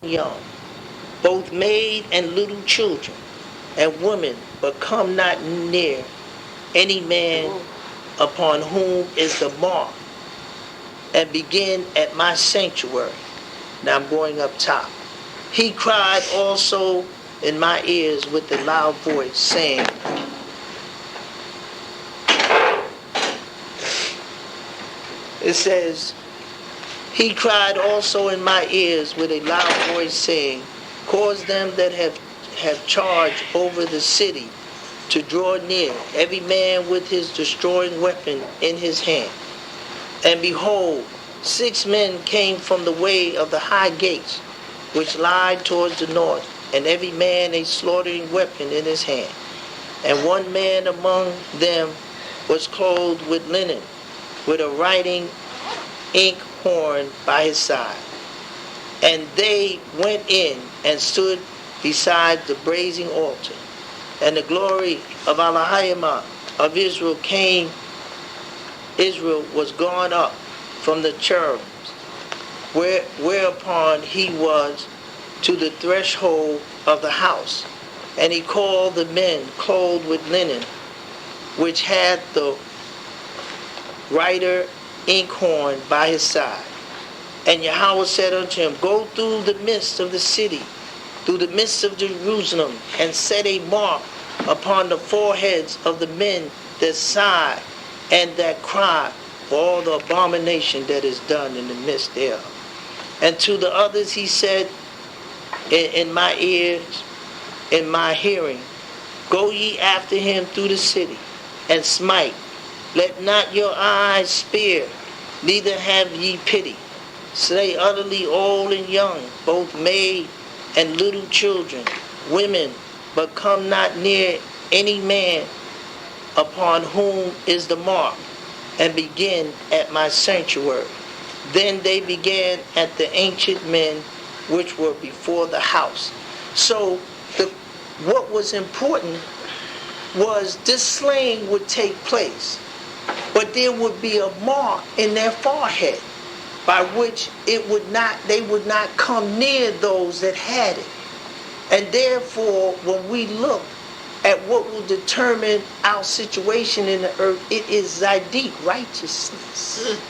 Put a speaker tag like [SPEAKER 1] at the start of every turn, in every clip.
[SPEAKER 1] young, both maid and little children, and women, but come not near any man upon whom is the mark, and begin at my sanctuary. Now I'm going up top. He cried also in my ears with a loud voice, saying, it says, he cried also in my ears with a loud voice, saying, cause them that have charge over the city to draw near, every man with his destroying weapon in his hand. And behold, 6 men came from the way of the high gates, which lie towards the north, and every man a slaughtering weapon in his hand. And one man among them was clothed with linen, with a writing ink horn by his side. And they went in and stood beside the brazen altar. And the glory of Elohim of Israel was gone up from the cherubims, whereupon he was to the threshold of the house. And he called the men clothed with linen, which had the writer inkhorn by his side. And Yahweh said unto him, go through the midst of the city, through the midst of Jerusalem, and set a mark upon the foreheads of the men that sigh and that cry for all the abomination that is done in the midst thereof. And to the others he said in my ears, in my hearing, go ye after him through the city, and smite. Let not your eyes spare, neither have ye pity. Slay utterly old and young, both maid and little children, women, but come not near any man upon whom is the mark, and begin at my sanctuary. Then they began at the ancient men which were before the house. So what was important was this slaying would take place, but there would be a mark in their forehead by which they would not come near those that had it. And therefore, when we look at what will determine our situation in the earth, it is Zadik, righteousness.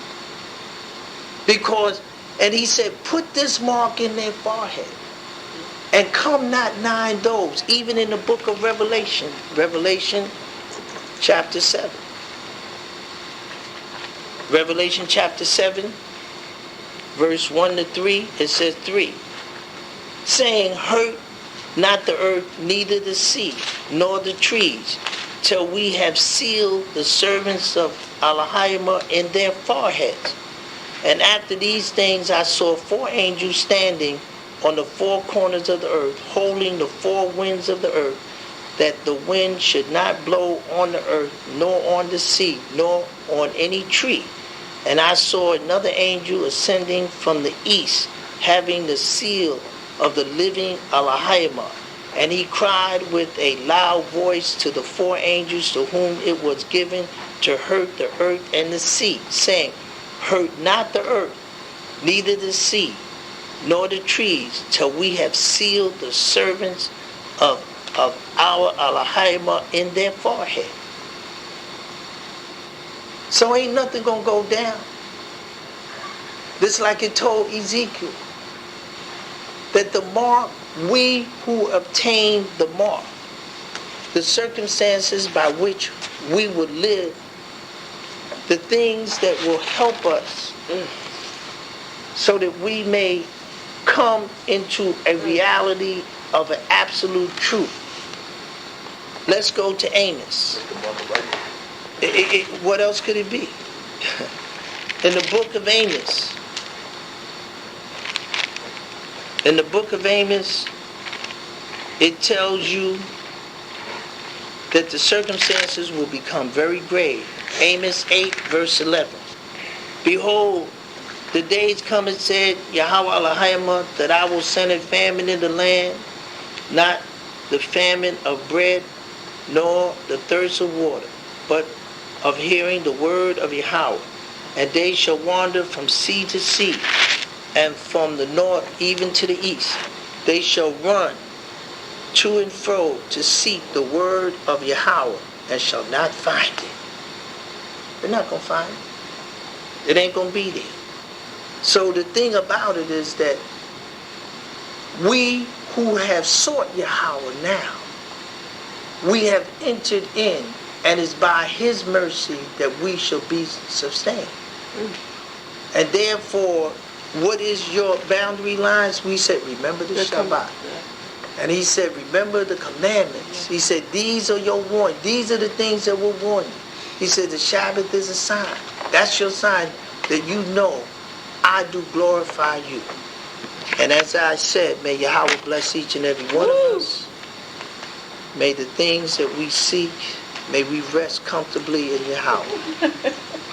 [SPEAKER 1] Because, and he said, put this mark in their forehead, and come not nigh those, even in the book of Revelation, Revelation chapter 7. Revelation chapter 7, verse 1 to 3, it says 3, saying, hurt not the earth, neither the sea, nor the trees, till we have sealed the servants of Elohim in their foreheads. And after these things I saw 4 angels standing on the 4 corners of the earth, holding the 4 winds of the earth, that the wind should not blow on the earth, nor on the sea, nor on any tree. And I saw another angel ascending from the east, having the seal of the living Elohim. And he cried with a loud voice to the 4 angels to whom it was given to hurt the earth and the sea, saying, hurt not the earth, neither the sea, nor the trees, till we have sealed the servants of our Elohim in their forehead. So ain't nothing gonna go down. This like it told Ezekiel, that the mark, we who obtain the mark, the circumstances by which we would live, the things that will help us so that we may come into a reality of an absolute truth. Let's go to Amos. What else could it be? In the book of Amos, it tells you that the circumstances will become very grave. Amos 8, verse 11. Behold, the days come, and said Yahweh Elohim, that I will send a famine in the land, not the famine of bread, nor the thirst of water, but of hearing the word of Yahweh. And they shall wander from sea to sea, and from the north even to the east. They shall run to and fro to seek the word of Yahweh, and shall not find it. They're not going to find it. It ain't going to be there. So the thing about it is that we who have sought Yahweh now, we have entered in, and it's by his mercy that we shall be sustained. And therefore, what is your boundary lines? We said, remember the Shabbat. And he said, remember the commandments. He said, these are your warning. These are the things that will warn you. He said, the Shabbat is a sign. That's your sign that you know I do glorify you. And as I said, may Yahweh bless each and every one of us. May the things that we seek, may we rest comfortably in Yahweh.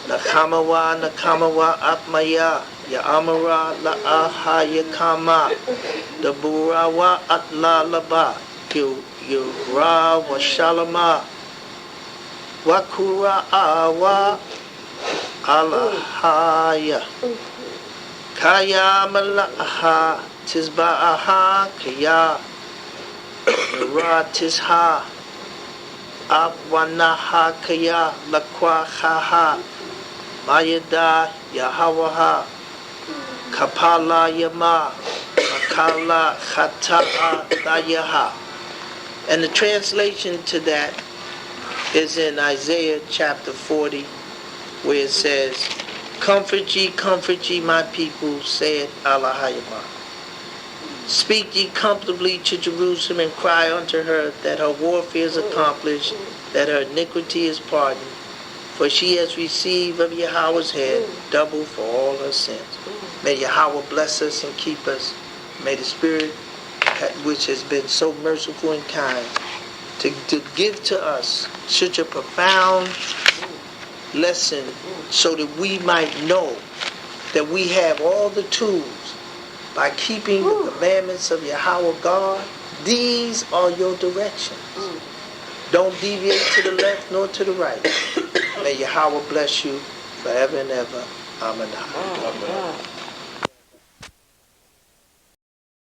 [SPEAKER 1] Nakamawa, nakamawa, apmaya, ya'amara, la'aha, yakama, daburawa, atla, laba, yura, wa shalama, wakura, awa, alahaya, kaya, mala'aha, tizba'aha, kaya, yura, tizha, Abwanaha kaya lakwa haha mayada yahawaha kapala yama makala khata'a dayaha. And the translation to that is in Isaiah chapter 40, where it says, comfort ye my people, saith Allahayama. Speak ye comfortably to Jerusalem, and cry unto her that her warfare is accomplished, that her iniquity is pardoned, for she has received of Yahweh's hand double for all her sins. May Yahweh bless us and keep us. May the Spirit, which has been so merciful and kind, to give to us such a profound lesson, so that we might know that we have all the tools by keeping the commandments of Yahweh God. These are your directions. Don't deviate to the left nor to the right. May Yahweh bless you forever and ever. Amen.